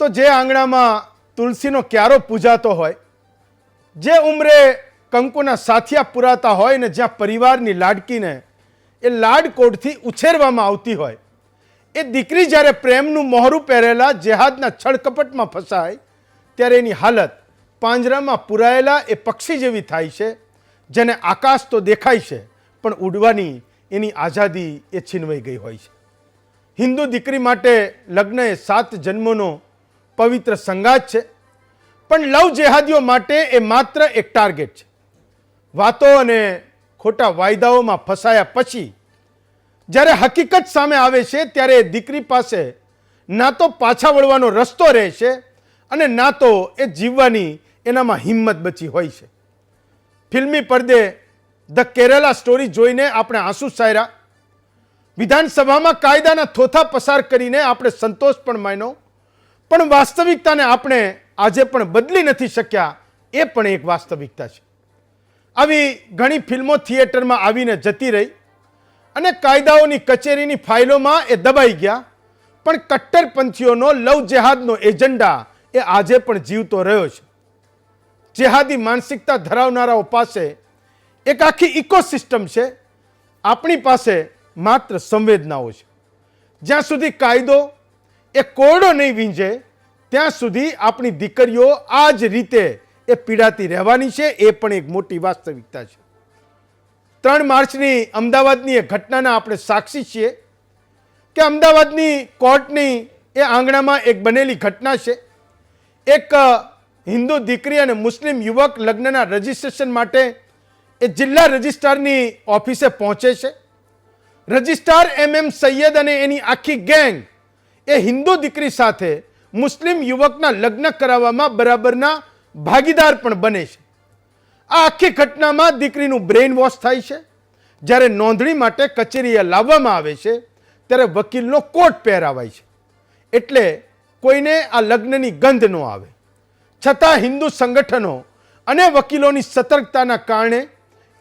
તો જે આંગણામાં તુલસીનો ક્યારો પૂજાતો હોય, જે ઉંમરે કંકુના સાથિયા પુરાતા હોય ને જ્યાં પરિવારની લાડકીને એ લાડકોડથી ઉછેરવામાં આવતી હોય, એ દીકરી જ્યારે પ્રેમનું મોહરું પહેરેલા જેહાદના છળકપટમાં ફસાય ત્યારે એની હાલત પાંજરામાં પુરાયેલા એ પક્ષી જેવી થાય છે, જેને આકાશ તો દેખાય છે પણ ઉડવાની એની આઝાદી એ છીનવાઈ ગઈ હોય છે. હિન્દુ દીકરી માટે લગ્ન એ 7 જન્મોનો પવિત્ર સંગાત છે, પણ લવ જેહાદીઓ માટે એ માત્ર એક ટાર્ગેટ છે. વાતો અને ખોટા વાયદાઓમાં ફસાયા પછી જ્યારે હકીકત સામે આવે છે ત્યારે દીકરી પાસે ના તો પાછા વળવાનો રસ્તો રહે છે અને ના તો એ જીવવાની એનામાં હિંમત બચી હોય છે. ફિલ્મી પડદે ધ કેરેલા સ્ટોરી જોઈને આપણે આંસુ સાર્યા, વિધાનસભામાં કાયદાના થોથા પસાર કરીને આપણે સંતોષ પણ માન્યો, પણ વાસ્તવિકતાને આપણે આજે પણ બદલી નથી શક્યા, એ પણ એક વાસ્તવિકતા છે. આવી ઘણી ફિલ્મો થિયેટરમાં આવીને જતી રહી અને કાયદાઓની કચેરીની ફાઇલોમાં એ દબાઈ ગયા, પણ કટ્ટરપંથીઓનો લવ જેહાદનો એજન્ડા એ આજે પણ જીવતો રહ્યો છે. જેહાદી માનસિકતા ધરાવનારાઓ પાસે એક આખી ઇકોસિસ્ટમ છે, આપણી પાસે માત્ર સંવેદનાઓ છે. જ્યાં સુધી કાયદો એ કોરડો નહીં વીંજે ત્યાં સુધી આપણી દીકરીઓ આ જ રીતે એ પીડાતી રહેવાની છે, એ પણ એક મોટી વાસ્તવિકતા છે. 3 માર્ચની અમદાવાદની એ ઘટનાના આપણે સાક્ષી છીએ કે અમદાવાદની કોર્ટની એ આંગણામાં એક બનેલી ઘટના છે. એક હિન્દુ દીકરી અને મુસ્લિમ યુવક લગ્નના રજિસ્ટ્રેશન માટે એ જિલ્લા રજિસ્ટ્રારની ઓફિસે પહોંચે છે. રજિસ્ટ્રાર MM સૈયદ અને એની આખી ગેંગ એ હિન્દુ દીકરી સાથે મુસ્લિમ યુવકના લગ્ન કરાવવામાં બરાબરના ભાગીદાર પણ બને છે. આ આખી ઘટનામાં દીકરીનું બ્રેઇન વોશ થાય છે. જ્યારે નોંધણી માટે કચેરીએ લાવવામાં આવે છે ત્યારે વકીલનો કોટ પહેરાવાય છે, એટલે કોઈને આ લગ્નની ગંધ ન આવે. છતાં હિન્દુ સંગઠનો અને વકીલોની સતર્કતાના કારણે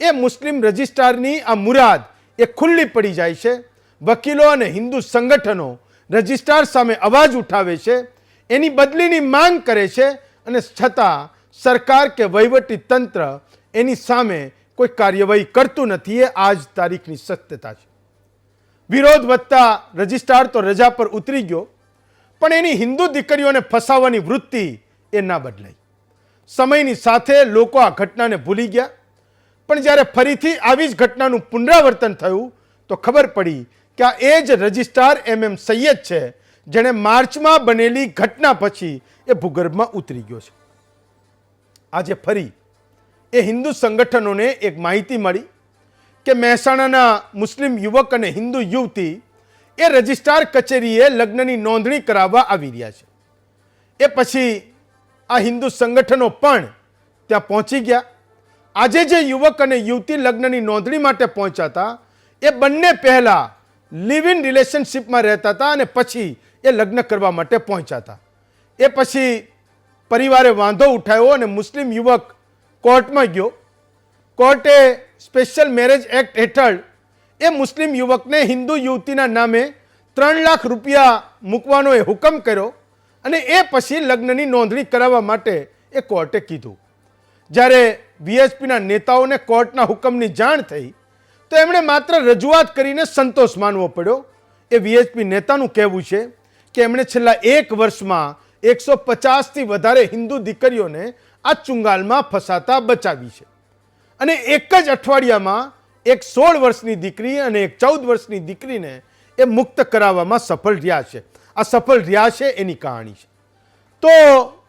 એ મુસ્લિમ રજિસ્ટ્રારની આ મુરાદ એ ખુલ્લી પડી જાય છે. વકીલો અને હિન્દુ સંગઠનો રજિસ્ટ્રાર સામે અવાજ ઉઠાવે છે, એની બદલીની માંગ કરે છે, અને છતાં સરકાર કે વહીવટી તંત્ર એની સામે કોઈ કાર્યવાહી કરતું નથી. એ આજ તારીખની સત્યતા છે. વિરોધ વધતા રજિસ્ટ્રાર તો રજા પર ઉતરી ગયો, પણ એની હિન્દુ દીકરીઓને ફસાવવાની વૃત્તિ એ ના બદલાઈ. સમયની સાથે લોકો આ ઘટનાને ભૂલી ગયા, પણ જ્યારે ફરીથી આવી જ ઘટનાનું પુનરાવર્તન થયું તો ખબર પડી કે આ એ જ રજિસ્ટ્રાર MM સૈયદ છે, જેણે માર્ચમાં બનેલી ઘટના પછી એ ભૂગર્ભમાં ઉતરી ગયો છે. આજે ફરી એ હિન્દુ સંગઠનોને એક માહિતી મળી કે મહેસાણાના મુસ્લિમ યુવક અને હિન્દુ યુવતી એ રજિસ્ટ્રાર કચેરીએ લગ્નની નોંધણી કરાવવા આવી રહ્યા છે. એ પછી આ હિન્દુ સંગઠનો પણ ત્યાં પહોંચી ગયા. આજે જે યુવક અને યુવતી લગ્નની નોંધણી માટે પહોંચ્યા હતા એ બંને પહેલા લિવ ઇન રિલેશનશિપમાં રહેતા હતા અને પછી એ લગ્ન કરવા માટે પહોંચ્યા હતા. એ પછી પરિવારે વાંધો ઉઠાવ્યો અને મુસ્લિમ યુવક કોર્ટમાં ગયો. કોર્ટે સ્પેશિયલ મેરેજ એક્ટ હેઠળ એ મુસ્લિમ યુવકને હિન્દુ યુવતીના નામે 3 લાખ રૂપિયા મૂકવાનો એ હુકમ કર્યો અને એ પછી લગ્નની નોંધણી કરાવવા માટે એ કોર્ટે કીધું. જ્યારે VSPના નેતાઓને કોર્ટના હુકમની જાણ થઈ તો એમણે માત્ર રજૂઆત કરીને સંતોષ માનવો પડ્યો. એ VSP નેતાનું કહેવું છે કે એમણે છેલ્લા 1 વર્ષમાં 150થી વધારે હિન્દુ દીકરીઓને આ ચુંગાલમાં ફસાતા બચાવી છે, અને એક જ અઠવાડિયામાં એક 16 વર્ષની દીકરી અને એક 14 વર્ષની દીકરીને એ મુક્ત કરાવવામાં સફળ રહ્યા છે. આ સફળ રહ્યા છે એની કહાણી છે. તો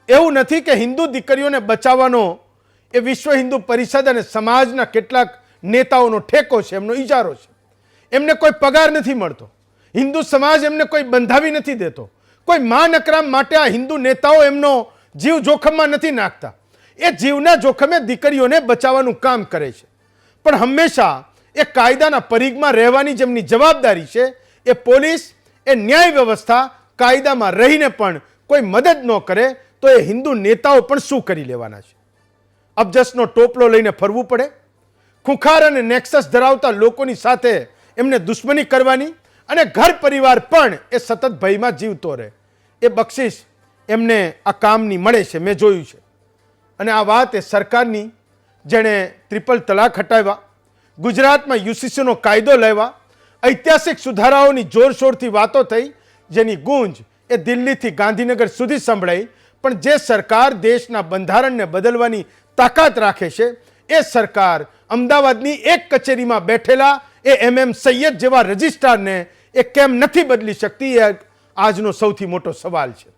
એવું નથી કે હિન્દુ દીકરીઓને બચાવવાનો એ વિશ્વ હિન્દુ પરિષદ અને સમાજના કેટલાક નેતાઓનો ઠેકો છે, એમનો ઇજારો છે. એમને કોઈ પગાર નથી મળતો, હિન્દુ સમાજ એમને કોઈ બંધાવી નથી દેતો, કોઈ માન અકરામ માટે આ હિન્દુ નેતાઓ એમનો જીવ જોખમમાં નથી નાખતા. એ જીવના જોખમે દીકરીઓને બચાવવાનું કામ કરે છે, પણ હંમેશા એ કાયદાના પરિઘમાં રહેવાની જેમની જવાબદારી છે, એ પોલીસ, એ ન્યાય વ્યવસ્થા કાયદામાં રહીને પણ કોઈ મદદ ન કરે તો એ હિન્દુ નેતાઓ પણ શું કરી લેવાના છે? અબજસનો ટોપલો લઈને ફરવું પડે, ખુંખાર અને નેક્સસ ધરાવતા લોકોની સાથે એમને દુશ્મની કરવાની, અને ઘર પરિવાર પણ એ સતત ભયમાં જીવતો રહે. એ બક્ષિસ એમને આ કામની મળે છે, મેં જોયું છે. અને આ વાત એ સરકારની, જેણે ટ્રિપલ તલાક હટાવ્યા, ગુજરાતમાં યુસીસીનો કાયદો લેવા, ઐતિહાસિક સુધારાઓની જોરશોરથી વાતો થઈ, જેની ગૂંજ એ દિલ્હીથી ગાંધીનગર સુધી સંભળાઈ. પણ જે સરકાર દેશના બંધારણને બદલવાની તાકાત રાખે છે, એ સરકાર અમદાવાદની એક કચેરીમાં બેઠેલા એ સૈયદ જેવા રજિસ્ટ્રારને એ કેમ નથી બદલી શકતી, એ આજનો સૌથી મોટો સવાલ છે.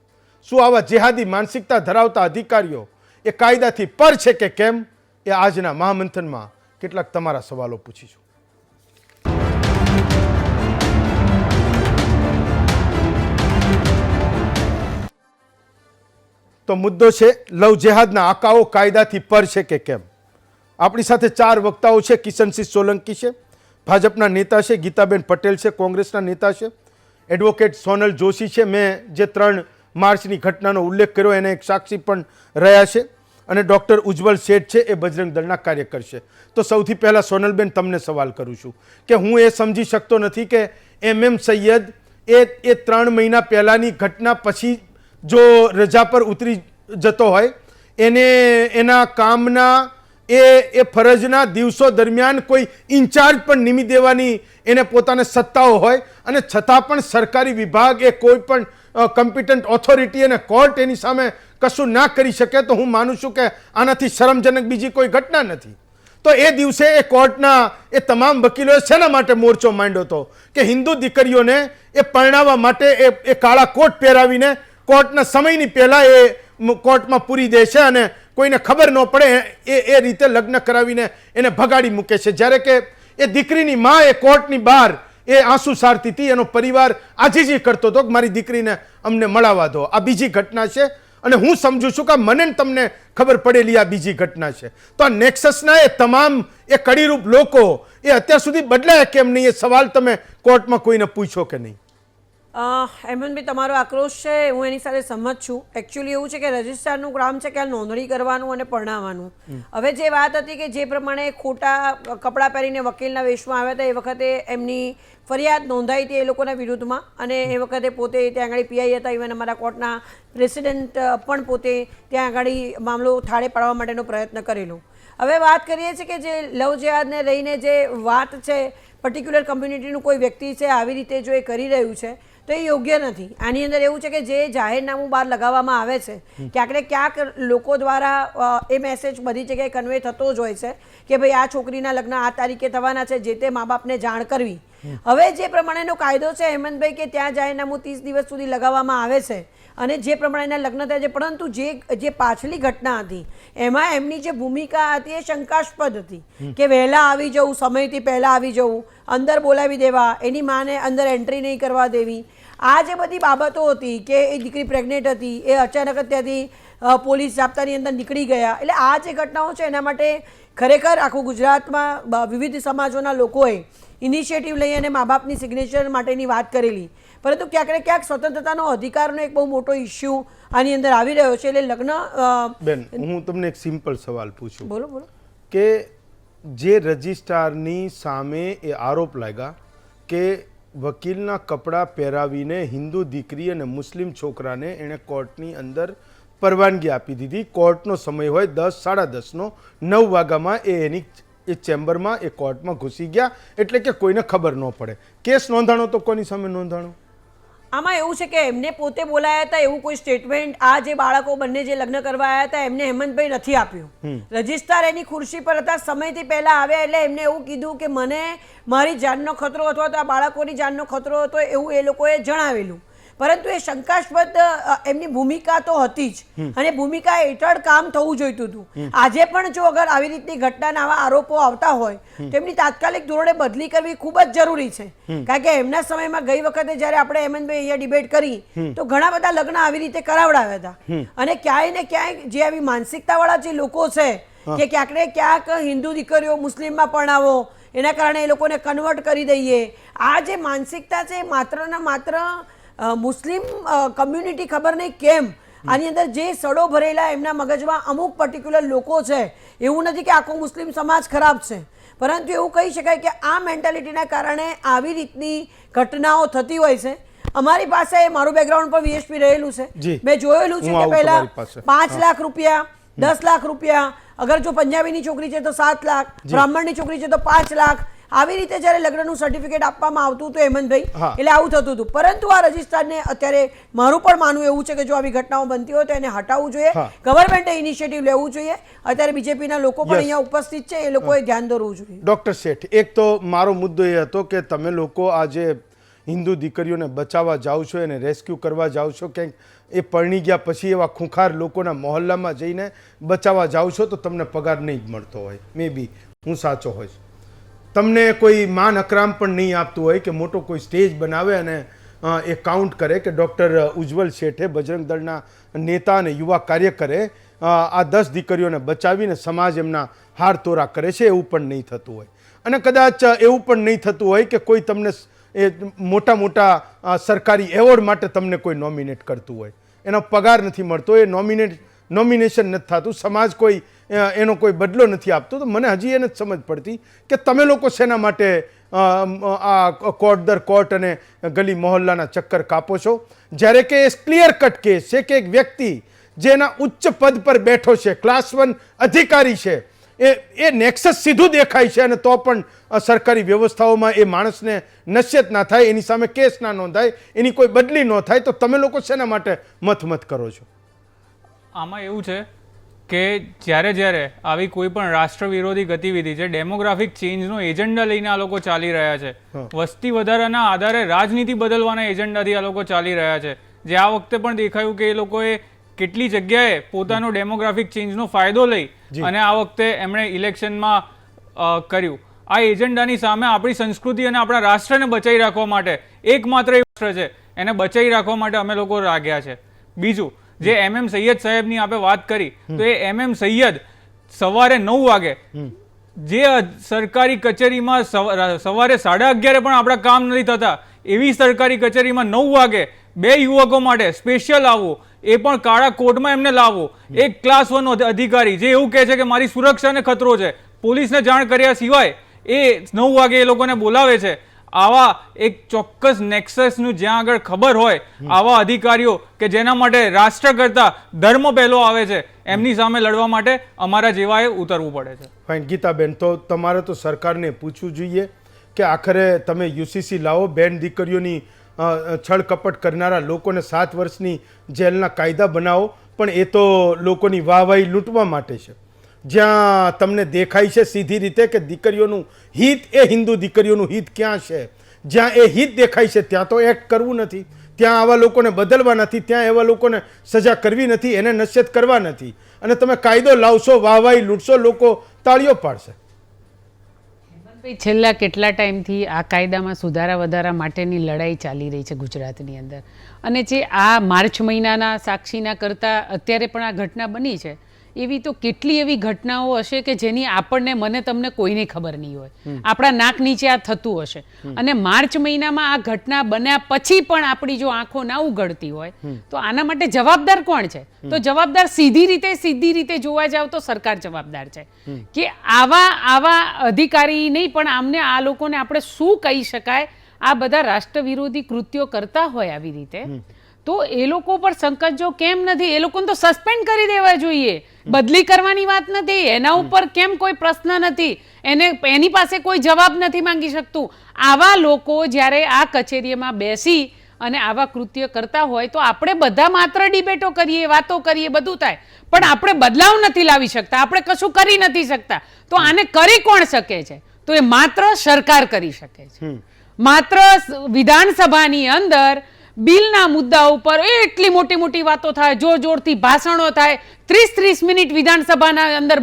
શું આવા જેહાદી માનસિકતા ધરાવતા અધિકારીઓ એ કાયદાથી પર છે કે કેમ, એ આજના મહામંથનમાં કેટલાક તમારા સવાલો પૂછીશું. તો મુદ્દો છે લવ જેહાદના આકાઓ કાયદાથી પર છે કે કેમ. આપણી સાથે 4 વક્તાઓ છે. કિશનસિંહ સોલંકી છે, ભાજપના નેતા છે. ગીતાબેન પટેલ છે, કોંગ્રેસના નેતા છે. એડવોકેટ સોનલ જોશી છે, મેં જે 3 માર્ચની ઘટનાનો ઉલ્લેખ કર્યો એને એક સાક્ષી પણ રહ્યા છે. અને ડૉક્ટર ઉજ્જવલ શેઠ છે, એ બજરંગ દળના કાર્યકર છે. તો સૌથી પહેલાં સોનલબેન તમને સવાલ કરું છું કે હું એ સમજી શકતો નથી કે સૈયદ એ 3 મહિના પહેલાંની ઘટના પછી જો રજા પર ઉતરી જતો હોય, એને એના કામના એ ફરજના દિવસો દરમિયાન કોઈ ઇન્ચાર્જ પણ નિમી દેવાની એને પોતાને સત્તાઓ હોય, અને છતાં પણ સરકારી વિભાગ એ કોઈ પણ કમ્પિટન્ટ ઓથોરિટી અને કોર્ટ એની સામે કશું ના કરી શકે, તો હું માનું છું કે આનાથી શરમજનક બીજી કોઈ ઘટના નથી. તો એ દિવસે એ કોર્ટના એ તમામ વકીલોએ શેના માટે મોરચો માંડ્યો હતો કે હિન્દુ દીકરીઓને એ પરણાવવા માટે એ કાળા કોટ પહેરાવીને કોર્ટના સમયની પહેલાં એ કોર્ટમાં પૂરી દે છે અને કોઈને ખબર ન પડે એ રીતે લગ્ન કરાવીને એને ભગાડી મૂકે છે. જ્યારે કે એ દીકરીની માં એ કોર્ટની બહાર એ આંસુ સારતી હતી, એનો પરિવાર આજીજી કરતો હતો કે મારી દીકરીને અમને મળાવવા દો. આ બીજી ઘટના છે અને હું સમજુ છું કે મને ને તમને ખબર પડેલી આ બીજી ઘટના છે. તો આ નેક્સસના એ તમામ એ કડીરૂપ લોકો એ અત્યાર સુધી બદલાયા કેમ નહીં, એ સવાલ તમે કોર્ટમાં કોઈને પૂછો કે નહીં? હેમંતભાઈ, તમારો આક્રોશ છે, હું એની સાથે સંમત છું. એકચ્યુઅલી એવું છે કે રજિસ્ટ્રારનું કામ છે કે નોંધણી કરવાનું અને પરણાવવાનું. હવે જે વાત હતી કે જે પ્રમાણે ખોટા કપડાં પહેરીને વકીલના વેશમાં આવ્યા હતા, એ વખતે એમની ફરિયાદ નોંધાઈ હતી એ લોકોના વિરુદ્ધમાં, અને એ વખતે પોતે ત્યાં આગળ પીઆઈ હતા. ઇવન અમારા કોર્ટના પ્રેસિડેન્ટ પણ પોતે ત્યાં આગળ મામલો થાળે પાડવા માટેનો પ્રયત્ન કરેલો. હવે વાત કરીએ છીએ કે જે લવ જેહાદને લઈને જે વાત છે, પર્ટિક્યુલર કમ્યુનિટીનું કોઈ વ્યક્તિ છે આવી રીતે જો એ કરી રહ્યું છે, તો એ યોગ્ય નથી. આની અંદર એવું છે કે જે જાહેરનામું બહાર લગાવવામાં આવે છે, ક્યાંક ને ક્યાંક લોકો દ્વારા એ મેસેજ બધી જગ્યાએ કન્વે થતો જ હોય છે કે ભાઈ આ છોકરીના લગ્ન આ તારીખે થવાના છે, જે તે મા બાપને જાણ કરવી. હવે જે પ્રમાણેનો કાયદો છે હેમંતભાઈ, કે ત્યાં જાહેરનામું 30 દિવસ સુધી લગાવવામાં આવે છે અને જે પ્રમાણેના લગ્ન થયા છે, પરંતુ જે પાછલી ઘટના હતી એમાં એમની જે ભૂમિકા હતી એ શંકાસ્પદ હતી કે વહેલા આવી જવું, સમયથી પહેલાં આવી જવું, અંદર બોલાવી દેવા, એની માને અંદર એન્ટ્રી નહીં કરવા દેવી, આ જે બધી બાબતો હતી કે એ દીકરી પ્રેગ્નેન્ટ હતી, એ અચાનક જ ત્યાંથી પોલીસ જાપ્તાની અંદર નીકળી ગયા. એટલે આ જે ઘટનાઓ છે એના માટે ખરેખર આખું ગુજરાતમાં વિવિધ સમાજોના લોકોએ ઇનિશિયેટિવ લઈ અને મા બાપની સિગ્નેચર માટેની વાત કરેલી, પરંતુ ક્યાંક ને ક્યાંક સ્વતંત્રતાનો અધિકારનો એક બહુ મોટો ઇસ્યુ આની અંદર આવી રહ્યો છે. એટલે લગ્ન બેન, હું તમને એક સિમ્પલ સવાલ પૂછું. બોલો બોલો. કે જે રજિસ્ટ્રારની સામે એ આરોપ લાગ્યા કે વકીલના કપડાં પહેરાવીને હિન્દુ દીકરી અને મુસ્લિમ છોકરાને એણે કોર્ટની અંદર પરવાનગી આપી દીધી, કોર્ટનો સમય હોય 10, 10:30નો, 9 વાગ્યામાં એની એ ચેમ્બરમાં એ કોર્ટમાં ઘૂસી ગયા, એટલે કે કોઈને ખબર ન પડે. કેસ નોંધાણો તો કોની સામે નોંધાણો? આમાં એવું છે કે એમને પોતે બોલાયા હતા, એવું કોઈ સ્ટેટમેન્ટ આ જે બાળકો બંને જે લગ્ન કરવા આવ્યા હતા એમને હેમંતભાઈ નથી આપ્યું. રજિસ્ટ્રાર એની ખુરશી પર હતા, સમયથી પહેલા આવ્યા એટલે એમને એવું કીધું કે મને મારી જાનનો ખતરો હતો, તો આ બાળકોની જાનનો ખતરો હતો, એવું એ લોકોએ જણાવેલું. પરંતુ એ શંકાસ્પદ એમની ભૂમિકા તો હતી જ, અને ભૂમિકા હેઠળ કામ થવું જોઈતું હતું. આજે પણ જો અગર આવી રીતની ઘટનાના આવા આરોપો આવતા હોય તો એમની તાત્કાલિક ધોરણે બદલી કરવી ખૂબ જ જરૂરી છે. કારણ કે એમના સમયમાં ગઈ વખતે જ્યારે આપણે હેમંતભાઈ અહીંયા ડિબેટ કરી તો ઘણા બધા લગ્ન આવી રીતે કરાવડાવ્યા હતા, અને ક્યાંય ને ક્યાંય જે આવી માનસિકતાવાળા જે લોકો છે કે ક્યાંક ને ક્યાંક હિન્દુ દીકરીઓ મુસ્લિમમાં પરણાવો, એના કારણે એ લોકોને કન્વર્ટ કરી દઈએ, આ જે માનસિકતા છે માત્ર ને માત્ર મુસ્લિમ કમ્યુનિટી ખબર નહીં કેમ આની અંદર જે સડો ભરેલા એમના મગજમાં અમુક પર્ટિક્યુલર લોકો છે, એવું નથી કે આખો મુસ્લિમ સમાજ ખરાબ છે, પરંતુ એવું કહી શકાય કે આ મેન્ટાલિટીના કારણે આવી રીતની ઘટનાઓ થતી હોય છે. અમારી પાસે મારું બેકગ્રાઉન્ડ પણ વીએસપી રહેલું છે. જી. મેં જોયેલું છે હું કે આવું પહેલા તમારી પાસે. 5 લાખ રૂપિયા, 10 લાખ રૂપિયા, અગર જો પંજાબીની છોકરી છે તો 7 લાખ, બ્રાહ્મણની છોકરી છે તો 5 લાખ, આવી રીતે જ્યારે લગ્નનું સર્ટિફિકેટ આપવામાં આવતું હતું હેમંતભાઈ, હા. એટલે આવું થતું હતું. પરંતુ આ રજિસ્ટ્રારને અત્યારે મારું પણ માનવું એવું છે કે જો આવી ઘટનાઓ બનતી હોય તો એને હટાવવું જોઈએ. હા. ગવર્મેન્ટે ઇનિશિયેટિવ લેવું જોઈએ. અત્યારે બીજેપીના લોકો પણ Yes. અહીંયા ઉપસ્થિત છે, એ લોકોએ ધ્યાન દોરવું જોઈએ. ડૉક્ટર શેઠ, એક તો મારો મુદ્દો એ હતો કે તમે લોકો આજે હિન્દુ દીકરીઓને બચાવવા જાઓ છો, એને રેસ્ક્યુ કરવા જાઓ છો, ક્યાંક એ પરણી ગયા પછી એવા ખૂંખાર લોકોના મોહલ્લામાં જઈને બચાવવા જાઓ છો તો તમને પગાર નહીં જ મળતો હોય. મે બી હું સાચો હોઈશ. તમને કોઈ માન અકરામ પણ નહીં આપતું હોય કે મોટો કોઈ સ્ટેજ બનાવે અને એ કાઉન્ટ કરે કે ડૉક્ટર ઉજ્જવલ શેઠે બજરંગ દળના નેતા અને યુવા કાર્યકરે આ 10 દીકરીઓને બચાવીને સમાજ એમના હાર તોરા કરે છે, એવું પણ નહીં થતું હોય. અને કદાચ એવું પણ નહીં થતું હોય કે કોઈ તમને એ મોટા મોટા સરકારી એવોર્ડ માટે તમને કોઈ નોમિનેટ કરતું હોય, એનો પગાર નથી મળતો, એ નોમિનેશન નથી થતું, સમાજ કોઈ એનો કોઈ બદલો નથી આપતો. તો મને હજી એને જ સમજ પડતી કે તમે લોકો શેના માટે આ કોર્ટ દર કોર્ટ અને ગલી મોહલ્લાના ચક્કર કાપો છો, જ્યારે કે એ ક્લિયર કટ કેસ છે કે એક વ્યક્તિ જેના ઉચ્ચ પદ પર બેઠો છે, ક્લાસ 1 અધિકારી છે, એ નેક્સસ સીધું દેખાય છે અને તો પણ સરકારી વ્યવસ્થાઓમાં એ માણસને નશ્યત ના થાય, એની સામે કેસ ના નોંધાય, એની કોઈ બદલી ન થાય, તો તમે લોકો શેના માટે મત કરો છો? આમાં એવું છે કે જ્યારે આવી કોઈ પણ રાષ્ટ્ર વિરોધી ગતિવિધિ છે, ડેમોગ્રાફિક ચેન્જનો એજન્ડા લઈને આ લોકો ચાલી રહ્યા છે, વસ્તી વધારાના આધારે રાજનીતિ બદલવાના એજન્ડાથી આ લોકો ચાલી રહ્યા છે, જે આ વખતે પણ દેખાયું કે એ લોકોએ કેટલી જગ્યાએ પોતાનો ડેમોગ્રાફિક ચેન્જનો ફાયદો લઈ અને આ વખતે એમણે ઇલેક્શનમાં કર્યું. આ એજન્ડાની સામે આપણી સંસ્કૃતિ અને આપણા રાષ્ટ્રને બચાવી રાખવા માટે એકમાત્ર રાષ્ટ્ર છે, એને બચાવી રાખવા માટે અમે લોકો લાગ્યા છે. બીજું, જે MM સૈયદ સાહેબની આપણે વાત કરી, તો એ MM સૈયદ સવારે 9 વાગે જે સરકારી કચેરીમાં સવારે 11:30 પણ આપણા કામ નથી થતા, એવી સરકારી કચેરીમાં 9 વાગે 2 યુવકો માટે સ્પેશિયલ આવવું, એ પણ કાળા કોટમાં એમને લાવવું. એક ક્લાસ 1 અધિકારી જે એવું કહે છે કે મારી સુરક્ષાને ખતરો છે, પોલીસને જાણ કર્યા સિવાય એ 9 વાગે એ લોકોને બોલાવે છે. આવા એક ચોક્કસ નેક્સસનું જ્યાં આગળ ખબર હોય, આવા અધિકારીઓ કે જેના માટે રાષ્ટ્ર કરતા ધર્મ પહેલો આવે છે, એમની સામે લડવા માટે અમારા જેવાએ ઉતરવું પડે છે. ફાઇન. ગીતાબેન, તો તમારે તો સરકારને પૂછવું જોઈએ કે આખરે તમે યુસીસી લાવો, બેન દીકરીઓની છળ કપટ કરનારા લોકોને 7 વર્ષની જેલના કાયદા બનાવો, પણ એ તો લોકોની વાહવાહી લૂંટવા માટે છે. જ્યાં તમને દેખાય છે સીધી રીતે કે દીકરીઓનું હિત, એ હિન્દુ દીકરીઓનું હિત ક્યાં છે, જ્યાં એ હિત દેખાય છે ત્યાં તો એક્ટ કરવું નથી, ત્યાં આવા લોકોને બદલવા નથી, ત્યાં એવા લોકોને સજા કરવી નથી, એને નશ્યત કરવા નથી, અને તમે કાયદો લાવશો, વાહવાહી લૂંટશો, લોકો તાળીઓ પાડશે. છેલ્લા કેટલા ટાઈમથી આ કાયદામાં સુધારા વધારા માટેની લડાઈ ચાલી રહી છે ગુજરાતની અંદર, અને જે આ માર્ચ મહિનાના સાક્ષીના કરતાં અત્યારે પણ આ ઘટના બની છે, એવી તો કેટલી એવી ઘટનાઓ હશે કે જેની આપણને, મને, તમને કોઈને ખબર નહીં હોય, આપણા નાક નીચે આ થતું હશે. અને માર્ચ મહિનામાં આ ઘટના બન્યા પછી પણ આપણી જો આંખો ના ઉઘડતી હોય તો આના માટે જવાબદાર કોણ છે? તો જવાબદાર સીધી રીતે જોવા જાવ તો સરકાર જવાબદાર છે કે આવા અધિકારી નહીં, પણ આમને આ લોકોને આપણે શું કહી શકાય, આ બધા રાષ્ટ્ર વિરોધી કૃત્યો કરતા હોય આવી રીતે, તો એ લોકો પર સંકટ જો કેમ નથી? એ લોકોને તો સસ્પેન્ડ કરી દેવા જોઈએ, બદલી કરવાની વાત નથી, એના ઉપર કેમ કોઈ પ્રશ્ન નથી, એની પાસે કોઈ જવાબ નથી માંગી શકતું. આવા લોકો જ્યારે આ કચેરીમાં બેસી અને આવા કૃત્ય કરતા હોય તો આપણે બધા માત્ર ડિબેટો કરીએ, વાતો કરીએ, બધું થાય, પણ આપણે બદલાવ નથી લાવી શકતા, આપણે કશું કરી નથી શકતા. તો આને કરી કોણ શકે છે? તો એ માત્ર સરકાર કરી શકે છે. માત્ર વિધાનસભાની અંદર બિલના મુદ્દા ઉપર એટલી મોટી વાતો થાય, જોરથી ભાષણો થાય, 30 મિનિટ વિધાનસભાના અંદર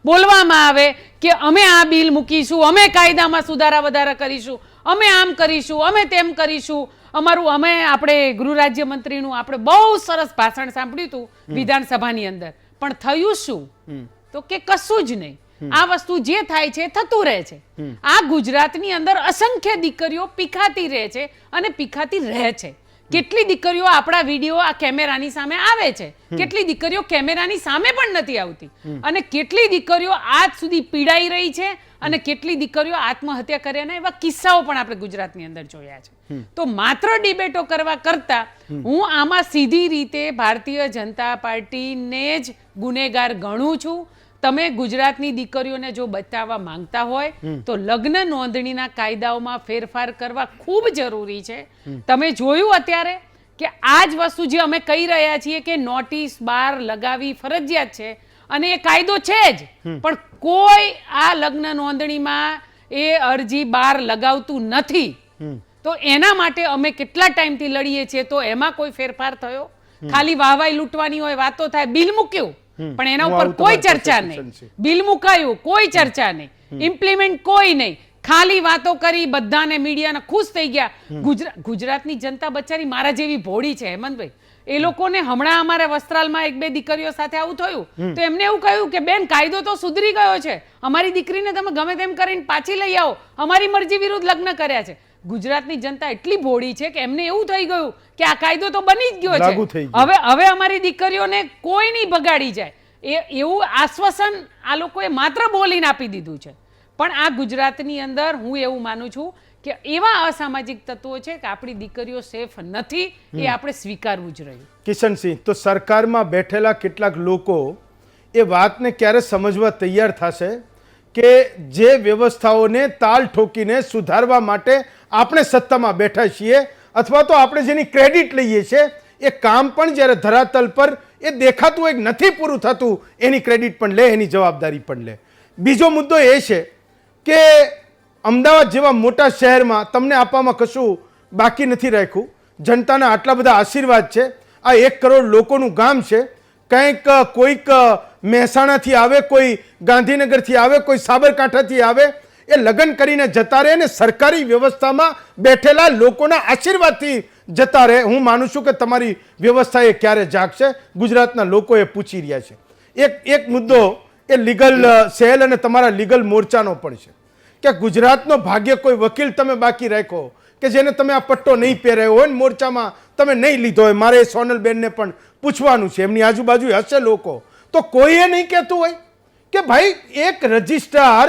બોલવામાં આવે કે અમે આ બિલ મૂકીશું, અમે કાયદામાં સુધારા વધારા કરીશું, અમે આમ કરીશું, અમે તેમ કરીશું, આપણે ગૃહ રાજ્યમંત્રીનું આપણે બહુ સરસ ભાષણ સાંભળ્યું હતું વિધાનસભાની અંદર, પણ થયું શું? તો કે કશું જ નહીં. આ વસ્તુ જે થાય છે થતું રહે છે. આ ગુજરાતની અંદર અસંખ્ય દીકરીઓ પીખાતી રહે છે અને પીખાતી રહે છે. કેટલી દીકરીઓ આપણા વિડીયો આ કેમેરાની સામે આવે છે, કેટલી દીકરીઓ કેમેરાની સામે પણ નથી આવતી, અને કેટલી દીકરીઓ આજ સુધી પીડાઈ રહી છે, અને કેટલી દીકરીઓ આત્મહત્યા કર્યાના એવા કિસ્સાઓ પણ આપણે ગુજરાતની અંદર જોયા છે. તો માત્ર ડિબેટો કરવા કરતા હું આમાં સીધી રીતે ભારતીય જનતા પાર્ટીને જ ગુનેગાર ગણું છું. તમે ગુજરાતની દીકરીઓને જો બચાવવા માંગતા હોય તો લગ્ન નોંધણીના કાયદાઓમાં ફેરફાર કરવા ખૂબ જરૂરી છે. તમે જોયું અત્યારે કે આ જ વસ્તુ જે અમે કહી રહ્યા છીએ કે નોટિસ બહાર લગાવી ફરજિયાત છે, અને એ કાયદો છે જ, પણ કોઈ આ લગ્ન નોંધણીમાં એ અરજી બહાર લગાવતું નથી. તો એના માટે અમે કેટલા ટાઈમથી લડીએ છીએ, તો એમાં કોઈ ફેરફાર થયો? ખાલી વાહવાઈ લૂંટવાની હોય, વાતો થાય, બિલ મૂક્યું પણ એના ઉપર કોઈ ચર્ચા નહીં, બિલ મુકાયું કોઈ ચર્ચા નહીં, ઇમ્પ્લિમેન્ટ કોઈ નહીં, ખાલી વાતો કરી, બધાને મીડિયાના ખુશ થઈ ગયા. ગુજરાતની જનતા બચારી મારા જેવી ભોળી છે હેમંતભાઈ, એ લોકોને હમણાં અમારે વસ્ત્રાલમાં એક બે દીકરીઓ સાથે આવું થયું તો એમને એવું કહ્યું કે બેન કાયદો તો સુધરી ગયો છે, અમારી દીકરીને તમે ગમે તેમ કરીને પાછી લઈ આવો, અમારી મરજી વિરુદ્ધ લગ્ન કર્યા છે. ગુજરાતની જનતા એટલી ભોળી છે કે એમને એવું થઈ ગયું કે આ કાયદો તો બની જ ગયો છે, હવે અમારી દીકરીઓને કોઈ નહીં ભગાડી જાય, એવું આશ્વાસન આ લોકોએ માત્ર બોલીને આપી દીધું છે. પણ આ ગુજરાતની અંદર હું એવું માનું છું કે એવા અસામાજિક તત્વો છે કે આપણી દીકરીઓ સેફ નથી, એ આપણે સ્વીકારવું જ રહ્યું. કિશનસિંહ, તો સરકારમાં બેઠેલા કેટલાક લોકો એ વાતને ક્યારે સમજવા તૈયાર થશે કે જે વ્યવસ્થાઓને તાલ ઠોકીને સુધારવા માટે આપણે સત્તામાં બેઠા છીએ, અથવા તો આપણે જેની ક્રેડિટ લઈએ છીએ, એ કામ પણ જ્યારે ધરાતલ પર એ દેખાતું એક નથી પૂરું થતું, એની ક્રેડિટ પણ લે, એની જવાબદારી પણ લે. બીજો મુદ્દો એ છે કે અમદાવાદ જેવા મોટા શહેરમાં તમને આપવામાં કશું બાકી નથી રાખ્યું. જનતાના આટલા બધા આશીર્વાદ છે, આ 1 કરોડ લોકોનું ગામ છે, કંઈક કોઈક મહેસાણાથી આવે, કોઈ ગાંધીનગરથી આવે, કોઈ સાબરકાંઠાથી આવે, એ લગ્ન કરીને જતા રહે ને સરકારી વ્યવસ્થામાં બેઠેલા લોકોના આશીર્વાદથી જતા રહે. હું માનું છું કે તમારી વ્યવસ્થા એ ક્યારે જાગશે, ગુજરાતના લોકો એ પૂછી રહ્યા છે. એક મુદ્દો એ લીગલ સેલ અને તમારા લીગલ મોરચાનો પણ છે કે ગુજરાતનો ભાગ્ય કોઈ વકીલ તમે બાકી રાખ્યો કે જેને તમે આ પટ્ટો નહીં પહેરાયો હોય ને મોરચામાં તમે નહીં લીધો હોય. મારે સોનલબેનને પણ પૂછવાનું છે, એમની આજુબાજુ હશે લોકો, તો કોઈએ નહીં કહેતું હોય કે ભાઈ એક રજિસ્ટ્રાર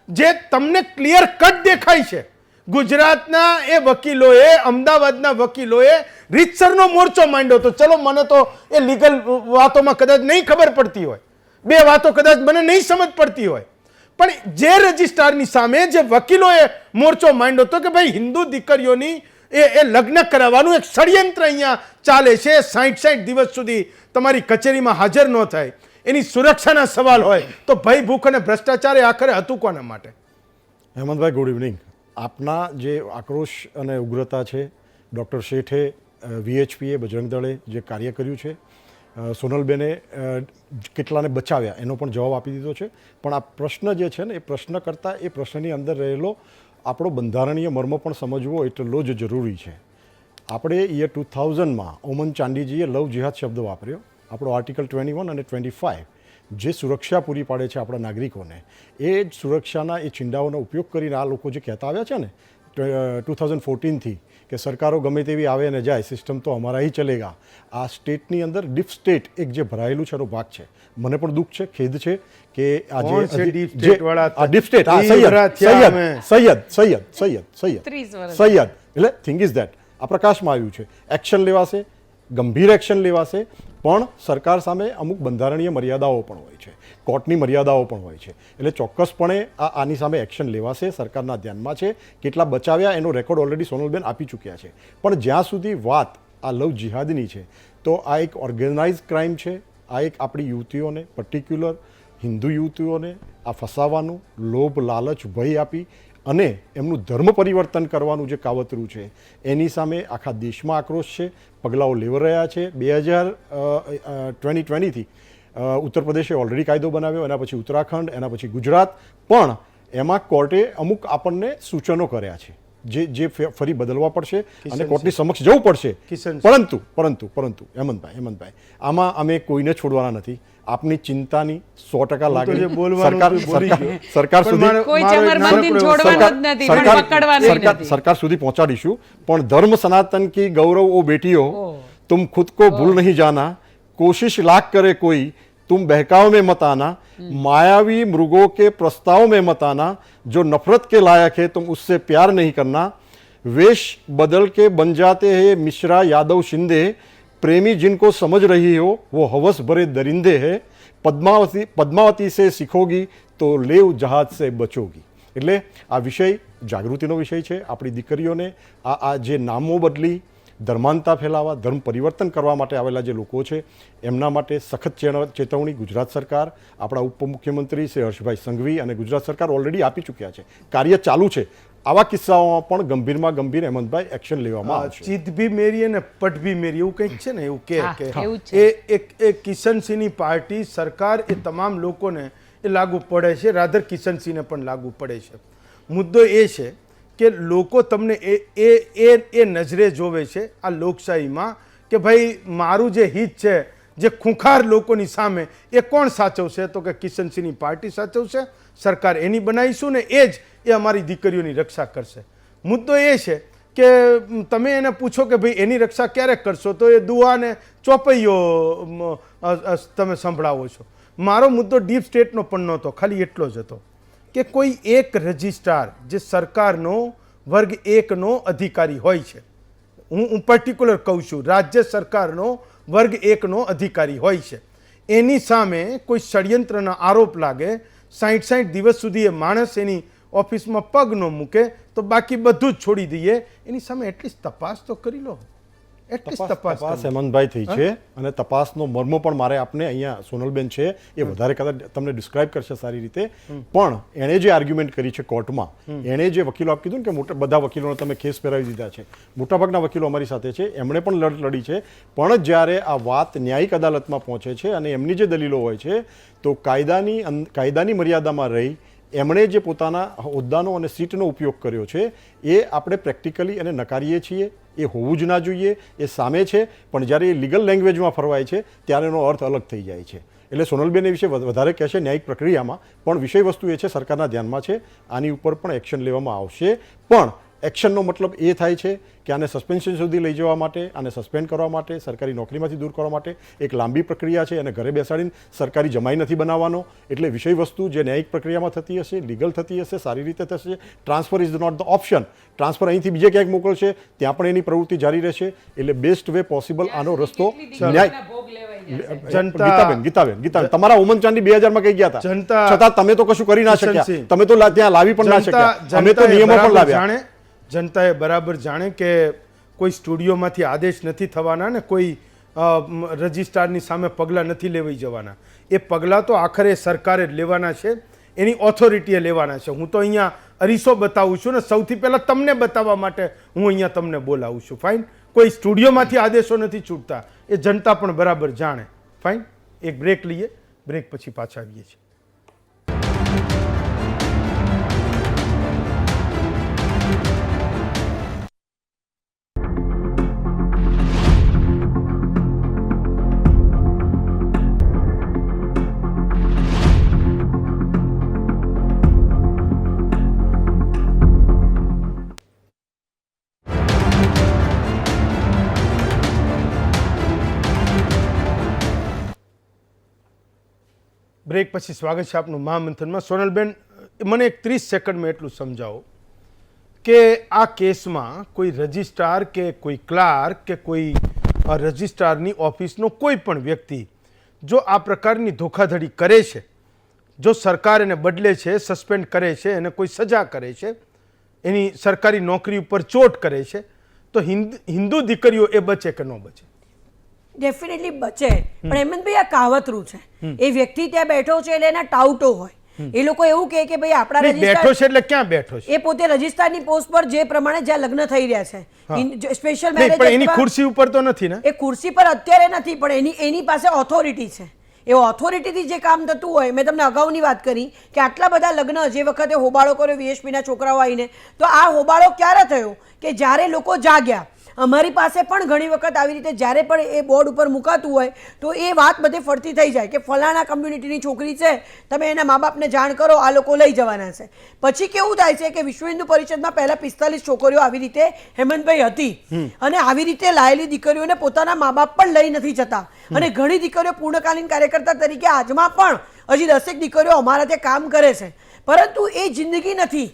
જે તમને ક્લિયર કટ દેખાય છે, ગુજરાતના એ વકીલોએ, અમદાવાદના વકીલોએ રીતસરનો મોરચો માંડ્યો. તો ચલો, મને તો એ લીગલ વાતોમાં કદાચ નહીં ખબર પડતી હોય, બે વાતો કદાચ મને નહીં સમજ પડતી હોય, પણ જે રજિસ્ટ્રારની સામે જે વકીલોએ મોરચો માંડ્યો હતો કે ભાઈ હિન્દુ દીકરીઓની એ લગ્ન કરાવવાનું એક ષડયંત્ર અહીંયા ચાલે છે, 60 દિવસ સુધી તમારી કચેરીમાં હાજર ન થાય, એની સુરક્ષાના સવાલ હોય, તો ભય, ભૂખ અને ભ્રષ્ટાચાર એ આખરે હતું કોના માટે? હેમંતભાઈ, ગુડ ઇવનિંગ. આપના જે આક્રોશ અને ઉગ્રતા છે, ડૉક્ટર શેઠે, VHPએ, બજરંગ દળે જે કાર્ય કર્યું છે, સોનલબેને કેટલાને બચાવ્યા એનો પણ જવાબ આપી દીધો છે. પણ આ પ્રશ્ન જે છે ને, એ પ્રશ્ન કરતાં એ પ્રશ્નની અંદર રહેલો આપણો બંધારણીય મર્મ પણ સમજવો એટલો જ જરૂરી છે. આપણે યર 2000માં ઓમન ચાંડીજીએ લવ જિહાદ શબ્દ વાપર્યો. આપણો આર્ટિકલ 21 અને 25 જે સુરક્ષા પૂરી પાડે છે આપણા નાગરિકોને, એ જ સુરક્ષાના એ છીંડાઓનો ઉપયોગ કરીને આ લોકો જે કહેતા આવ્યા છે ને 2014થી કે સરકારો ગમે તેવી આવે અને જાય, સિસ્ટમ તો અમારા ही ચલેગા, આ સ્ટેટની અંદર ડીપ સ્ટેટ એક જે ભરાયેલું છે એનો ભાગ છે. મને પણ દુઃખ છે, ખેદ છે કે આજે ડીપ સ્ટેટ સૈયદ એટલે થિંગ ઇઝ દેટ આ પ્રકાશમાં આવ્યું છે. એક્શન લેવાશે, ગંભીર એક્શન લેવાશે, પણ સરકાર સામે અમુક બંધારણીય મર્યાદાઓ પણ હોય છે, કોર્ટની મર્યાદાઓ પણ હોય છે. એટલે ચોક્કસપણે આની સામે એક્શન લેવાશે, સરકારના ધ્યાનમાં છે. કેટલા બચાવ્યા એનો રેકોર્ડ ઓલરેડી સોનલબેન આપી ચૂક્યા છે. પણ જ્યાં સુધી વાત આ લવ જિહાદની છે, તો આ એક ઓર્ગેનાઇઝ ક્રાઇમ છે. આ એક આપણી યુવતીઓને, પર્ટિક્યુલર હિન્દુ યુવતીઓને આ ફસાવાનું, લોભ, લાલચ, ભય આપી અને એમનું ધર્મ પરિવર્તન કરવાનું જે કાવતરું છે, એની સામે આખા દેશમાં આક્રોશ છે, પગલાઓ લેવા રહ્યા છે. 2020થી ઉત્તર પ્રદેશે ઓલરેડી કાયદો બનાવ્યો, એના પછી ઉત્તરાખંડ, એના પછી ગુજરાત, પણ એમાં કોર્ટે અમુક આપણને સૂચનો કર્યા છે જે ફરી બદલવા પડશે અને કોર્ટની સમક્ષ જવું પડશે. કિશનસિંહ. પરંતુ હેમંતભાઈ આમાં અમે કોઈને છોડવાના નથી. આપની ચિંતાની 100% લાગણી સરકાર સુધી કોઈ ચમરબંધીને છોડવાનો જ નથી, પણ પકડવાનો નથી. सरकार સુધી પહોંચાડીશું. પણ ધર્મ સનાતન કી ગૌરવ ઓ બેટીઓ, तुम खुद को भूल नहीं जाना, कोशिश लाख करे कोई, तुम बहकाव में मत आना, मायावी मृगों के प्रस्ताव में मत आना, जो नफरत के लायक है तुम उससे प्यार नहीं करना, वेश बदल के बन जाते हैं मिश्रा यादव शिंदे, प्रेमी जिनको समझ रही हो वो हवस भरे दरिंदे है, पद्मावती से सीखोगी तो लेव जहाज से बचोगी. એટલે આ વિષય જાગૃતિનો વિષય છે. આપણી દીકરીઓને આ જે નામો બદલી ધર્માંતા ફેલાવા, ધર્મ પરિવર્તન કરવા માટે આવેલા જે લોકો છે એમના માટે સખત ચેતવણી ગુજરાત સરકાર, આપણા ઉપમુખ્યમંત્રી શ્રી હર્ષભાઈ સંઘવી અને ગુજરાત સરકાર ઓલરેડી આપી ચૂક્યા છે. કાર્ય ચાલુ છે. આવા કિસ્સાઓમાં પણ ગંભીરમાં ગંભીર હેમંતભાઈ એક્શન લેવામાં આવશે. ચિત ભી મેરી અને પટ ભી મેરી એવું કંઈક છે ને, એવું એવું કે છે. એ કિશનસિંહની પાર્ટી સરકાર એ તમામ લોકોને એ લાગુ પડે છે. રાધર કિશનસિંહને પણ લાગુ પડે છે. મુદ્દો એ છે કે લોકો તમને એ નજરે જોવે છે આ લોકશાહીમાં કે ભાઈ મારું જે હિત છે, જે ખૂંખાર લોકોની સામે એ કોણ સાચવશે? તો કે કિશનસિંહની પાર્ટી સાચવશે. સરકાર એની બનાવીશું ને એ અમારી દીકરીઓની રક્ષા કરશે. મુદ્દો એ છે કે તમે એને પૂછો કે ભાઈ એની રક્ષા ક્યારે કરશો, તો એ દુઆને ચોપૈયો તમે સંભળાવો છો. મારો મુદ્દો ડીપ સ્ટેટનો પણ નહોતો, ખાલી એટલો જ હતો કે કોઈ એક રજિસ્ટ્રાર જે સરકારનો વર્ગ 1નો અધિકારી હોય છે, હું પર્ટિક્યુલર કહું છું, રાજ્ય સરકારનો વર્ગ 1નો અધિકારી હોય છે, એની સામે કોઈ ષડયંત્રના આરોપ લાગે, 60 દિવસ સુધી એ માણસ એની ઓફિસમાં પગ ન મૂકે તો બાકી બધું જ છોડી દઈએ. એની સામે એટલીસ્ટ તપાસ તો કરી લો. તપાસ હેમંતભાઈ થઈ છે અને તપાસનો મર્મ પણ મારે આપને અહીંયા સોનલબેન છે એ વધારે કદાચ તમને ડિસ્ક્રાઇબ કરશે સારી રીતે. પણ એણે જે આર્ગ્યુમેન્ટ કરી છે કોર્ટમાં, એણે જે વકીલો આપ કીધું ને કે બધા વકીલોને તમે કેસ પહેરાવી દીધા છે, મોટાભાગના વકીલો અમારી સાથે છે, એમણે પણ લડત લડી છે. પણ જ્યારે આ વાત ન્યાયિક અદાલતમાં પહોંચે છે અને એમની જે દલીલો હોય છે તો કાયદાની મર્યાદામાં રહી એમણે જે પોતાના હોદ્દાનો અને સીટનો ઉપયોગ કર્યો છે એ આપણે પ્રેક્ટિકલી એને નકારીએ છીએ. એ હોવું જ ના જોઈએ, એ સામે છે. પણ જ્યારે એ લીગલ લેંગ્વેજમાં ફરવાય છે ત્યારે એનો અર્થ અલગ થઈ જાય છે. એટલે સોનલબેન એ વિશે વધારે કહેશે ન્યાયિક પ્રક્રિયામાં. પણ વિષય વસ્તુ એ છે સરકારના ધ્યાનમાં છે, આની ઉપર પણ એક્શન લેવામાં આવશે. પણ એક્શનનો મતલબ એ થાય છે કે આને સસ્પેન્શન સુધી લઈ જવા માટે, આને સસ્પેન્ડ કરવા માટે, સરકારી નોકરીમાંથી દૂર કરવા માટે એક લાંબી પ્રક્રિયા છે. અને ઘરે બેસાડીને સરકારી જમાઈ નથી બનાવવાનો. એટલે વિષય વસ્તુ જે ન્યાયિક પ્રક્રિયામાં થતી હશે, લીગલ થતી હશે, સારી રીતે થશે. Transfer is not the option. Transfer અહીંથી બીજે ક્યાંક મોકલશે ત્યાં પણ એની પ્રવૃત્તિ જારી રહેશે. એટલે બેસ્ટ વે પોસિબલ આનો રસ્તો ન્યાય. ગીતાબેન તમારા ઉમન ચાંદી 2000માં કઈ ગયા હતા, છતાં તમે તો કશું કરી ના શક્યા. તમે તો ત્યાં લાવી પણ ના શક્યા. અમે તો નિયમો પણ લાવ્યા. જનતાએ બરાબર જાણે કે કોઈ સ્ટુડિયોમાંથી આદેશ નથી થવાના ને કોઈ રજિસ્ટ્રારની સામે પગલાં નથી લેવાઈ જવાના. એ પગલાં તો આખરે સરકારે જ લેવાના છે, એની ઓથોરિટીએ લેવાના છે. હું તો અહીંયા અરીસો બતાવું છું ને, સૌથી પહેલાં તમને બતાવવા માટે હું અહીંયા તમને બોલાવું છું. ફાઇન. કોઈ સ્ટુડિયોમાંથી આદેશો નથી છૂટતા, એ જનતા પણ બરાબર જાણે. ફાઇન. એક બ્રેક લઈએ, બ્રેક પછી પાછા આવીએ છીએ. બ્રેક પછી સ્વાગત છે આપનું મહામંથનમાં. સોનલબેન, મને એક 30 સેકન્ડમાં એટલું સમજાવો કે આ કેસમાં કોઈ રજિસ્ટ્રાર કે કોઈ ક્લાર્ક કે કોઈ રજિસ્ટ્રારની ઓફિસનો કોઈ પણ વ્યક્તિ જો આ પ્રકારની ધોખાધડી કરે છે, જો સરકાર એને બદલે છે, સસ્પેન્ડ કરે છે, એને કોઈ સજા કરે છે, એની સરકારી નોકરી ઉપર ચોટ કરે છે, તો હિન્દુ દીકરીઓ એ બચે કે ન બચે? ડેફિનેટલી બચે. પણ હેમંતભાઈ આ કાવતરું છે. એ વ્યક્તિ ત્યાં બેઠો છે એટલે એના ટાઉટો હોય. એ લોકો એવું કહે કે ભાઈ આપણા બેઠો છે એટલે ક્યાં બેઠો છે? એ પોતે રજિસ્ટ્રારની પોસ્ટ પર જે પ્રમાણે જ્યાં લગ્ન થઈ રહ્યા છે, સ્પેશિયલ મેરેજ, પણ એની ખુરશી ઉપર તો નથી ને? એ ખુરશી પર અત્યારે નથી, પણ એની પાસે ઓથોરિટી છે. એ ઓથોરિટીથી જે કામ થતું હોય, મેં તમને અગાઉની વાત કરી કે આટલા બધા લગ્ન જે વખતે હોબાળો કર્યો VHPના છોકરાઓ આવીને, તો આ હોબાળો ક્યારે થયો કે જ્યારે લોકો જાગ્યા. અમારી પાસે પણ ઘણી વખત આવી રીતે જ્યારે પણ એ બોર્ડ ઉપર મુકાતું હોય તો એ વાત બધે ફરતી થઈ જાય કે ફલાણા કમ્યુનિટીની છોકરી છે, તમે એના મા બાપને જાણ કરો, આ લોકો લઈ જવાના છે. પછી કેવું થાય છે કે વિશ્વ હિન્દુ પરિષદમાં પહેલા 45 છોકરીઓ આવી રીતે હેમંતભાઈ હતી અને આવી રીતે લાયેલી દીકરીઓને પોતાના મા બાપ પણ લઈ નથી જતા અને ઘણી દીકરીઓ પૂર્ણકાલીન કાર્યકર્તા તરીકે આજમાં પણ હજી 10 દીકરીઓ અમારા ત્યાં કામ કરે છે. પરંતુ એ જિંદગી નથી.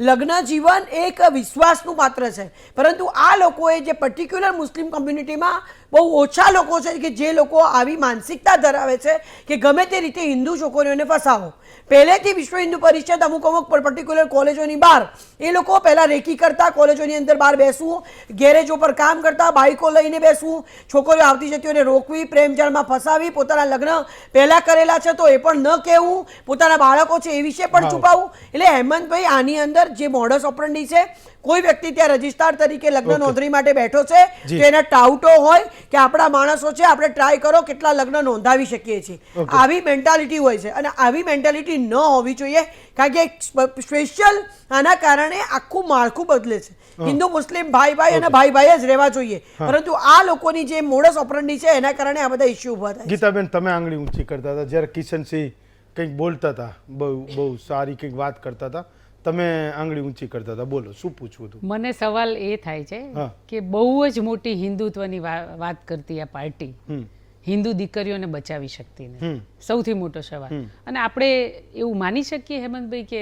લગ્ન જીવન એક વિશ્વાસનું પાત્ર છે. પરંતુ આ લોકોએ જે પર્ટિક્યુલર મુસ્લિમ કમ્યુનિટીમાં બહુ ઓછા લોકો છે કે જે લોકો આવી માનસિકતા ધરાવે છે કે ગમે તે રીતે હિન્દુ છોકરીઓને ફસાવો. પહેલેથી વિશ્વ હિન્દુ પરિષદ અમુક પર્ટિક્યુલર કોલેજોની બહાર એ લોકો પહેલાં રેકી કરતા, કોલેજોની અંદર બહાર બેસવું, ગેરેજો પર કામ કરતા, બાઇકો લઈને બેસવું, છોકરીઓ આવતી જતીઓને રોકવી, પ્રેમજાળમાં ફસાવી, પોતાના લગ્ન પહેલાં કરેલા છે તો એ પણ ન કહેવું, પોતાના બાળકો છે એ વિશે પણ છુપાવવું. એટલે હેમંતભાઈ આની અંદર જે મોડસ ઓપરન્ડી છે, કોઈ વ્યક્તિ ત્યાં રજિસ્ટ્રાર તરીકે લગ્ન નોંધણી માટે બેઠો છે તો એના ટાઉટો હોય કે આપણા માણસો છે, આપણે ટ્રાય કરો કેટલા લગ્ન નોંધાવી શકીએ છીએ. આવી મેન્ટાલિટી હોય છે અને આવી મેન્ટાલિટી ન હોવી જોઈએ, કારણ કે સ્પેશિયલ આના કારણે આખું માળખું બદલે છે. હિન્દુ મુસ્લિમ ભાઈ અને ભાઈ જ રહેવા જોઈએ, પરંતુ આ લોકોની જે મોડસ ઓપરન્ડી છે એના કારણે આ બધા ઇસ્યુ ઉભા થાય. ગીતાબેન, તમે આંગળી ઊંચી કરતા હતા જ્યારે કિશનસિંહ કંઈક બોલતા હતા, બહુ સારી કંઈક વાત કરતા હતા, તમે આંગળી ઊંચી કરતા હતા. બોલો, શું પૂછવું હતું? મને સવાલ એ થાય છે કે બહુ જ મોટી હિન્દુત્વની વાત કરતી આ પાર્ટી હિન્દુ દીકરીઓને બચાવી શકતી નથી. સૌથી મોટો સવાલ. અને આપણે એવું માની શકીએ હેમંતભાઈ કે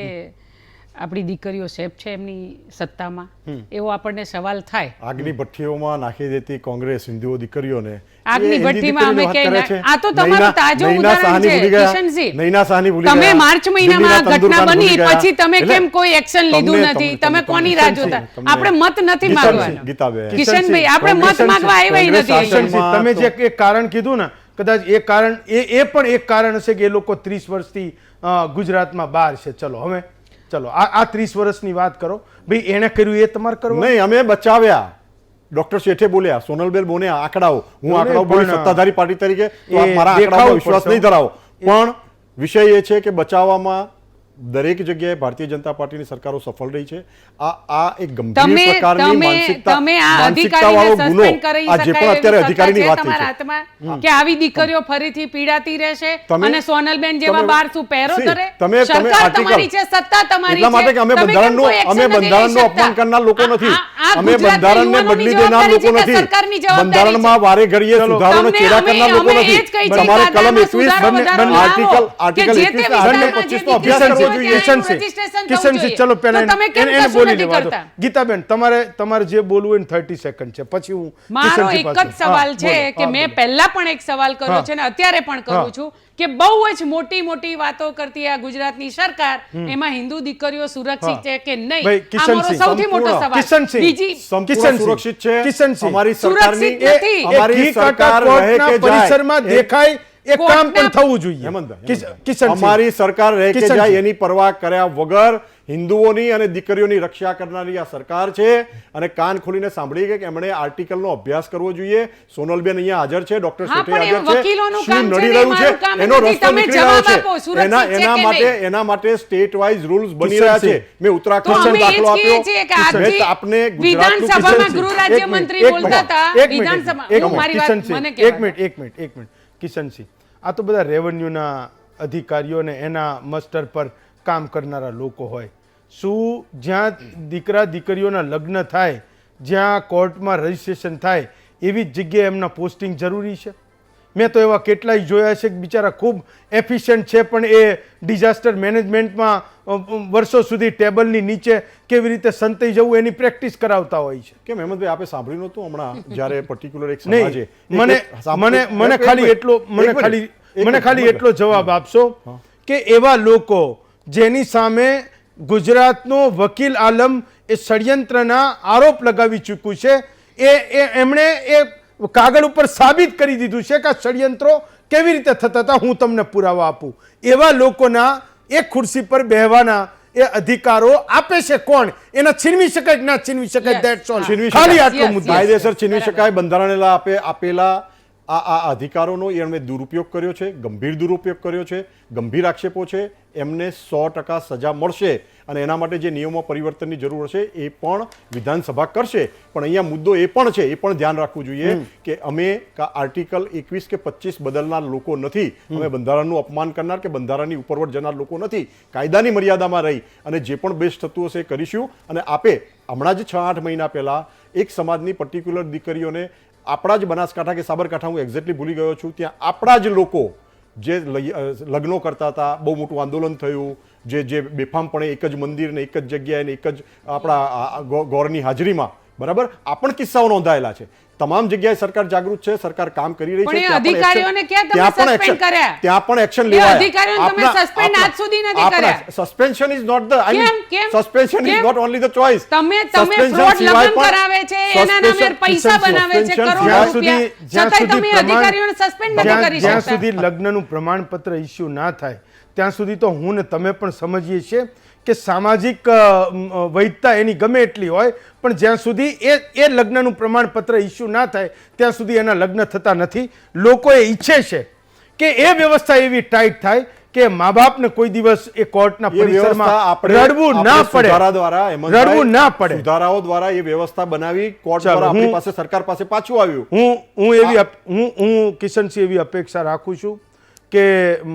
આપણી દીકરીઓ સેફ છે એમની સત્તામાં? એવો આપણને સવાલ થાય. આગની ભઠ્ઠીઓમાં નાખી દેતી કોંગ્રેસ હિન્દુઓ દીકરીઓને આગની ભઠ્ઠીમાં અમે કે આ તો તમારું તાજું ઉદાહરણ છે કિશનસિંહ. નૈના સાહની ભૂલી તમે ગયા, માર્ચ મહિનામાં આ દિલ્હીના ઘટના તંદુરખાન બની ભૂલી ગયા. પછી તમે એટલે કેમ કોઈ એક્શન લીધું નથી? તમે કોની રાહ જોતા? આપણે મત નથી માંગવાનો ગીતાબેન, કિશનભાઈ, આપણે મત માંગવા આવ્યા નથી. કિશનસિંહ, તમે જે એક કારણ કીધું ને, કદાચ એ કારણ એ પણ એક કારણ હશે કે એ લોકો 30 વર્ષથી ગુજરાતમાં બહાર છે. ચલો આ 30 વર્ષની વાત કરો ભાઈ, એને કર્યું એ તમારે કરવું નહીં. અમે બચાવ્યા. ડોક્ટર શેઠે બોલ્યા, સોનલબેન બોલ્યા, આંકડાઓ. હું આંકડાઓ બોલી સત્તાધારી પાર્ટી તરીકે તો આપ મારા આંકડાઓમાં વિશ્વાસ નહીં ધરાવો, પણ વિષય એ છે કે બચાવવામાં દરેક જગ્યાએ ભારતીય જનતા પાર્ટીની સરકારો સફળ રહી છે. આ એક ગંભીર પ્રકારની માનસિકતાવાળો ગુનો આ જે પણ અત્યારે અધિકારીની વાત થઈ છે કે આવી દીકરીઓ ફરીથી પીડાતી રહેશે અને સોનલબેન જેવા બાર શું પહેરો કરે? તમે સરકાર તમારી છે, સત્તા તમારી છે. એટલા માટે કે અમે બંધારણનું અપમાન કરનાર લોકો નથી, અમે બંધારણને બદલી દેનાર લોકો નથી, બંધારણમાં વારે ઘડીએ સુધારોને ચેડા કરનાર લોકો નથી. તમારે કલમ 21 આર્ટિકલ 21 અને 25 નો અભ્યાસ કરવો જોઈએ. કિશનસિંહ, ચલો પહેલા એને બોલી લેવા દો. ગીતાબેન, તમારે જે બોલવું હોય 30 સેકન્ડ છે, પછી હું મારો એક જ સવાલ છે કે મેં પહેલા પણ એક સવાલ કર્યો છે અને અત્યારે પણ કરું છું કે બહુ જ મોટી મોટી વાતો કરતી આ ગુજરાતની સરકાર, એમાં હિન્દુ દીકરીઓ સુરક્ષિત છે કે નહીં? આ મારો સૌથી મોટો સવાલ. બીજી સંપૂર્ણ સુરક્ષિત છે. કિશનસિંહ, અમારી સરકારની સુરક્ષિત નથી. અમારી સરકાર રહે કે પરિસરમાં દેખાય એ કામ પણ થવું જોઈએ. કિશનસિંહ, અમારી સરકાર રહે કે જાય એની પરવા કર્યા વગર હિન્દુઓની અને દીકરીઓની રક્ષા કરનારી આ સરકાર છે. અને કાન ખોલીને સાંભળી કે એમણે આર્ટિકલનો અભ્યાસ કરવો જોઈએ. સોનલબેન અહીંયા હાજર છે, ડોક્ટર શેઠે હાજર છે. શું નડી રહ્યું છે એનો રસ્તો નીકળી રહ્યો છે. એના માટે સ્ટેટ વાઇઝ રૂલ્સ બની રહ્યા છે. મેં ઉત્તરાખંડનો દાખલો આપ્યો. મેં આપને વિધાનસભામાં ગૃહ રાજ્યમંત્રી બોલતા હતા. વિધાનસભા એક મિનિટ કિશનસિંહ, આ તો બધા રેવન્યુના અધિકારીઓ ને એના મસ્ટર પર કામ કરનારા લોકો હોય. શું જ્યાં દીકરા દીકરીઓના લગ્ન થાય, જ્યાં કોર્ટમાં રજીસ્ટ્રેશન થાય એવી જગ્યાએ એમના પોસ્ટિંગ જરૂરી છે? મેં તો એવા કેટલાય જોયા છે કે બિચારા ખૂબ એફિશિયન્ટ છે, પણ એ ડિઝાસ્ટર મેનેજમેન્ટમાં વર્ષો સુધી ટેબલની નીચે કેવી રીતે સંતાઈ જવું એની પ્રેક્ટિસ કરાવતા હોય છે. કેમ હેમંતભાઈ, આપે સાંભળ્યું નહોતું હમણાં જ્યારે પર્ટિક્યુલર એક સમાજે મને ખાલી એટલો જવાબ આપશો કે એવા લોકો જેની સામે ગુજરાતનો વકીલ આલમ એ ષડયંત્રના આરોપ લગાવી ચૂક્યું છે, એમણે એ કાગળ ઉપર સાબિત કરી દીધું છે કે આ ષડયંત્રો કેવી રીતે થતા હતા, હું તમને પુરાવા આપું. એવા લોકોના એક ખુરશી પર બેહવાના એ અધિકારો આપે છે કોણ? એના છીનવી શકાય કે ના છીનવી શકાય? That's all. ખાલી આટલો મુદ્દો. કાયદેસર છીનવી શકાય. બંધારણેલા આપેલા આ અધિકારોનો એમણે દુરુપયોગ કર્યો છે, ગંભીર દુરુપયોગ કર્યો છે, ગંભીર આક્ષેપો છે, એમને 100% સજા મળશે અને એના માટે જે નિયમો પરિવર્તનની જરૂર હશે એ પણ વિધાનસભા કરશે. પણ અહીંયા મુદ્દો એ પણ છે, એ પણ ધ્યાન રાખવું જોઈએ કે અમે આર્ટિકલ 21 કે 25 બદલનાર લોકો નથી, અમે બંધારણનું અપમાન કરનાર કે બંધારણની ઉપરવટ જનાર લોકો નથી. કાયદાની મર્યાદામાં રહી અને જે પણ બેસ્ટ થતું હશે એ કરીશું. અને આપે હમણાં જ 6-8 મહિના પહેલા એક સમાજની પર્ટિક્યુલર દીકરીઓને આપણા જ બનાસકાંઠા કે સાબરકાંઠા, હું એક્ઝેક્ટલી ભૂલી ગયો છું, ત્યાં આપણા જ લોકો જે લગ્નો કરતા હતા, બહુ મોટું આંદોલન થયું, જે બેફામપણે એક જ મંદિર ને એક જ જગ્યાએ ને એક જ આપણા ગોરની હાજરીમાં, બરાબર, આ પણ કિસ્સાઓ નોંધાયેલા છે. તમામ જગ્યાએ સરકાર જાગૃત છે, સરકાર કામ કરી રહી છે. પણ એ અધિકારીઓને ક્યાં તમે સસ્પેન્ડ કર્યા? ત્યાં પણ એક્શન એ લેવાય. અધિકારીઓને તમે સસ્પેન્ડ આજ સુધી નથી કર્યા. Suspension is not the, I mean કેમ? Suspension is not only the choice. તમે ફ્રોડ લગ્ન કરાવે છે, એના નામે પૈસા બનાવે છે કરોડો રૂપિયા, છતાંય તમે અધિકારીઓને સસ્પેન્ડ નથી કરી જ્યાં શકતા. સુધી લગ્નનું પ્રમાણપત્ર ઇસ્યુ ના થાય ત્યાં સુધી તો હું ને તમે પણ સમજીએ છીએ કે સામાજિક વૈધતા એની ગમે એટલી હોય, પણ જ્યાં સુધી એ લગ્નનું પ્રમાણપત્ર ઇસ્યુ ના થાય ત્યાં સુધી એના લગ્ન થતા નથી. લોકો એ ઈચ્છે છે કે એ વ્યવસ્થા એવી ટાઈટ થાય કે મા બાપને કોઈ દિવસ એ કોર્ટના પરિસરમાં રડવું ના પડે, રડવું ના પડે. સુધારાઓ દ્વારા એ વ્યવસ્થા બનાવી, કોર્ટ દ્વારા આપણી પાસે, સરકાર પાસે પાછું આવ્યું. હું કિશનસિંહ એવી અપેક્ષા રાખું છું કે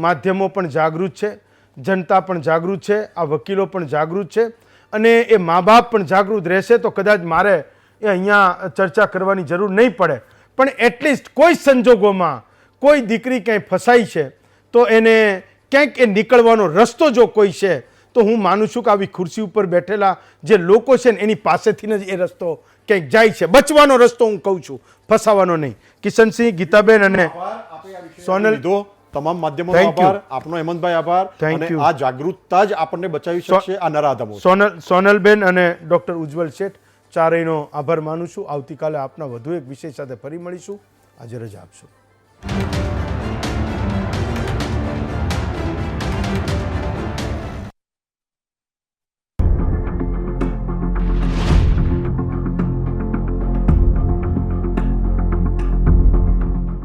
માધ્યમો પણ જાગૃત છે, જનતા પણ જાગૃત છે, આ વકીલો પણ જાગૃત છે અને એ મા બાપ પણ જાગૃત રહેશે તો કદાચ મારે એ અહીંયા ચર્ચા કરવાની જરૂર નહીં પડે. પણ એટલીસ્ટ કોઈ સંજોગોમાં કોઈ દીકરી ક્યાંય ફસાઈ છે તો એને ક્યાંક એ નીકળવાનો રસ્તો જો કોઈ છે તો હું માનું છું કે આવી ખુરશી ઉપર બેઠેલા જે લોકો છે ને એની પાસેથી જ એ રસ્તો ક્યાંક જાય છે. બચવાનો રસ્તો હું કહું છું, ફસાવાનો નહીં. કિશનસિંહ, ગીતાબેન અને સોનલ, તમામ માધ્યમોનો આભાર, આપનો હેમંતભાઈ આભાર. અને આ જાગૃતતા જ આપણને બચાવી શકશે આ નરાધમો. સોનલબેન અને ડોક્ટર ઉજ્જવલ શેઠ, ચારેયનો આભાર માનું છું. આવતીકાલે આપના વધુ એક વિષય સાથે ફરી મળીશું. આજે રજા આપશો.